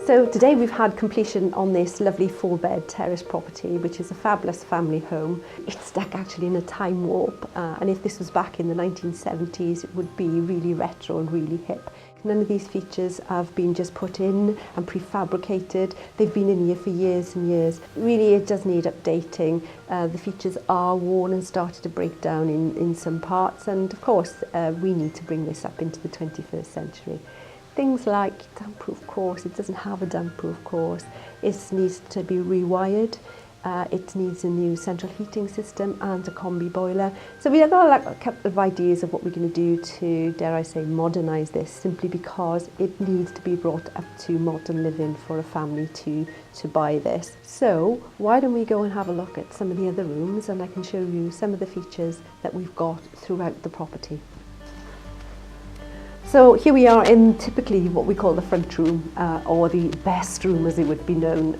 So today we've had completion on this lovely 4-bed terrace property, which is a fabulous family home. It's stuck actually in a time warp, and if this was back in the 1970s, it would be really retro and really hip. None of these features have been just put in and prefabricated. They've been in here for years and years. Really, it does need updating. The features are worn and started to break down in some parts, and of course, we need to bring this up into the 21st century. Things like damp-proof course, it doesn't have a damp-proof course. It needs to be rewired. It needs a new central heating system and a combi boiler. So we have got a couple of ideas of what we're going to do to, dare I say, modernise this, simply because it needs to be brought up to modern living for a family to buy this. So why don't we go and have a look at some of the other rooms, and I can show you some of the features that we've got throughout the property. So here we are in typically what we call the front room, or the best room as it would be known,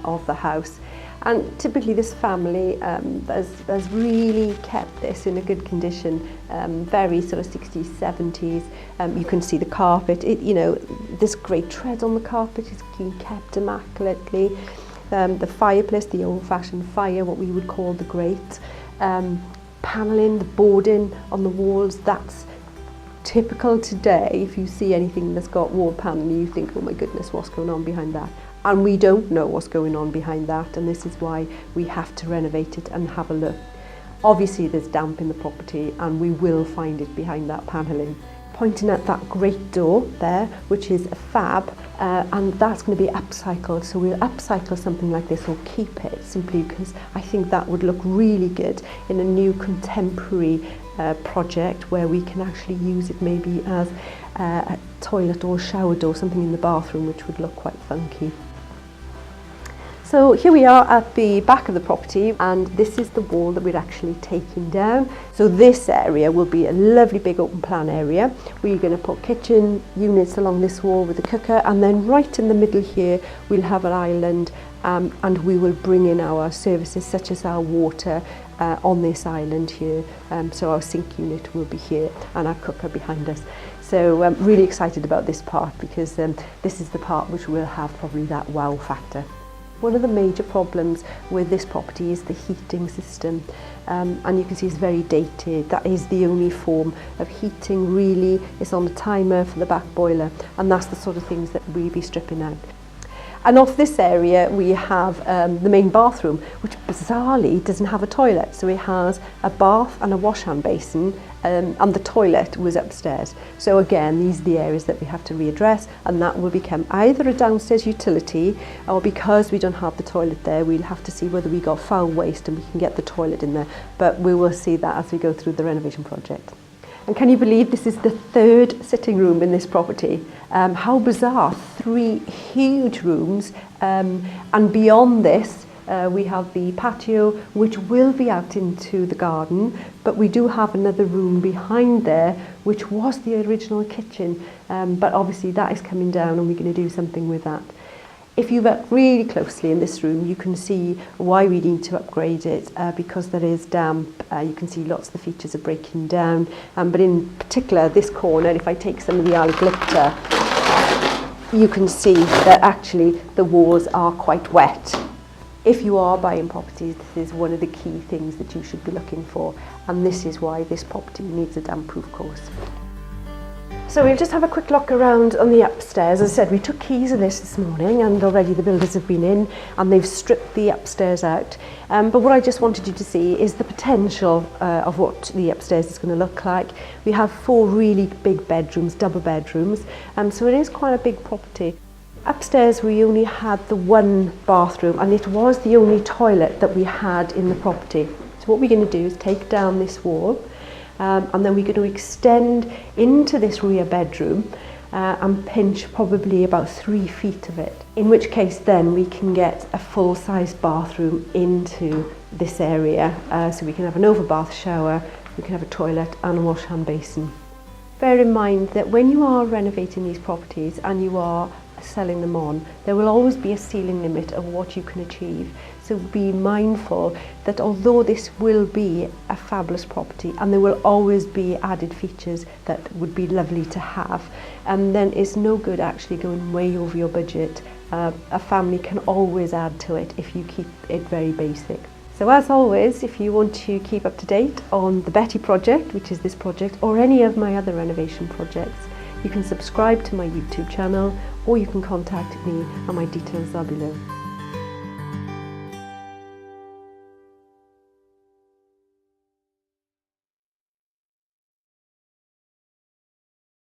of the house. And typically this family has really kept this in a good condition, very sort of 60s, 70s. You can see the carpet, this great tread on the carpet is being kept immaculately. The fireplace, the old-fashioned fire, what we would call the grate. Panelling, the boarding on the walls, that's typical today. If you see anything that's got wall paneling, you think, oh my goodness, what's going on behind that? And we don't know what's going on behind that, and this is why we have to renovate it and have a look. Obviously there's damp in the property, and we will find it behind that panelling. Pointing at that great door there, which is a fab, and that's going to be upcycled. So we'll upcycle something like this or keep it, simply because I think that would look really good in a new contemporary project where we can actually use it maybe as a toilet or shower door, something in the bathroom, which would look quite funky. So here we are at the back of the property, and this is the wall that we're actually taking down. So this area will be a lovely big open plan area. We're going to put kitchen units along this wall with a cooker, and then right in the middle here we'll have an island, and we will bring in our services such as our water on this island here. So our sink unit will be here and our cooker behind us. So I'm really excited about this part, because this is the part which will have probably that wow factor. One of the major problems with this property is the heating system, and you can see it's very dated. That is the only form of heating really. It's on a timer for the back boiler, and that's the sort of things that we'll be stripping out. And off this area we have the main bathroom, which bizarrely doesn't have a toilet. So it has a bath and a wash hand basin, and the toilet was upstairs. So again, these are the areas that we have to readdress, and that will become either a downstairs utility, or because we don't have the toilet there, we'll have to see whether we got foul waste and we can get the toilet in there. But we will see that as we go through the renovation project. And can you believe this is the 3rd sitting room in this property? How bizarre, 3 huge rooms, and beyond this we have the patio, which will be out into the garden, but we do have another room behind there which was the original kitchen, but obviously that is coming down and we're going to do something with that. If you look really closely in this room, you can see why we need to upgrade it, because there is damp. You can see lots of the features are breaking down, but in particular this corner, if I take some of the glitter, you can see that actually the walls are quite wet. If you are buying properties, this is one of the key things that you should be looking for, and this is why this property needs a damp-proof course. So we'll just have a quick look around on the upstairs. As I said, we took keys of this morning, and already the builders have been in and they've stripped the upstairs out. But what I just wanted you to see is the potential of what the upstairs is going to look like. We have 4 really big bedrooms, double bedrooms, so it is quite a big property. Upstairs we only had the 1 bathroom, and it was the only toilet that we had in the property. So what we're going to do is take down this wall, and then we're going to extend into this rear bedroom and pinch probably about 3 feet of it, in which case then we can get a full-size bathroom into this area, so we can have an overbath shower, we can have a toilet and a wash hand basin. Bear in mind that when you are renovating these properties and you are selling them on, there will always be a ceiling limit of what you can achieve. So be mindful that although this will be a fabulous property and there will always be added features that would be lovely to have, then it's no good actually going way over your budget a family can always add to it if you keep it very basic. So as always, if you want to keep up to date on the Betty project, which is this project, or any of my other renovation projects, you can subscribe to my YouTube channel, or you can contact me and my details are below.